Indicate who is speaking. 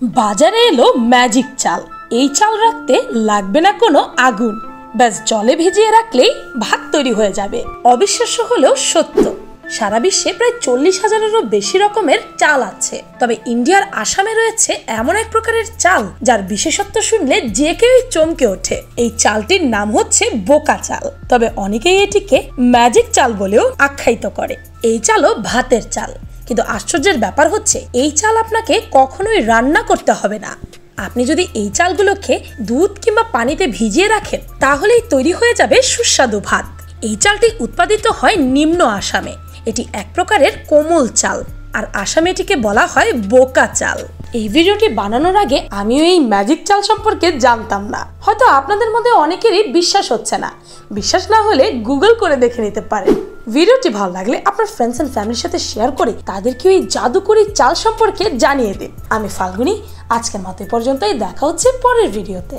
Speaker 1: বাজারে এলো ম্যাজিক চাল। এই চাল রাখতে লাগবে না কোনো আগুন, ব্যাস জলে ভিজিয়ে রাখলেই ভাত তৈরি হয়ে যাবে। অবিশ্বাস্য হলেও সত্য, সারা বিশ্বে প্রায় 40,000-এরও বেশি রকমের চাল আছে। তবে ইন্ডিয়ার আসামে রয়েছে এমন এক প্রকারের চাল যার বিশেষত্ব শুনলে যে কেউই চমকে ওঠে। এই চালটির নাম হচ্ছে বোকা চাল, তবে অনেকেই এটিকে ম্যাজিক চাল বলেও আখ্যায়িত করে। এই চালও ভাতের চাল, কিন্তু আশ্চর্যের ব্যাপার হচ্ছে এই চাল আপনাকে কখনোই রান্না করতে হবে না। আপনি যদি এই চালগুলোকে দুধ কিংবা পানিতে ভিজিয়ে রাখেন তাহলেই তৈরি হয়ে যাবে সুস্বাদু ভাত। এই চালটি উৎপাদিত হয় নিম্ন আসামে। এটি এক প্রকারের কোমল চাল, আর আসামে এটিকে বলা হয় বোকা চাল। এই ভিডিওটি বানানোর আগে আমিও এই ম্যাজিক চাল সম্পর্কে জানতাম না। হয়তো আপনাদের মধ্যে অনেকেরই বিশ্বাস হচ্ছে না। বিশ্বাস না হলে গুগল করে দেখে নিতে পারেন। ভিডিওটি ভালো লাগলে আপনার ফ্রেন্ডস এন্ড ফ্যামিলির সাথে শেয়ার করে তাদেরকে এই জাদুকরি চাল সম্পর্কে জানিয়ে দিন। আমি ফাল্গুনি, আজকের মতো পর্যন্তই। দেখা হচ্ছে পরের ভিডিওতে।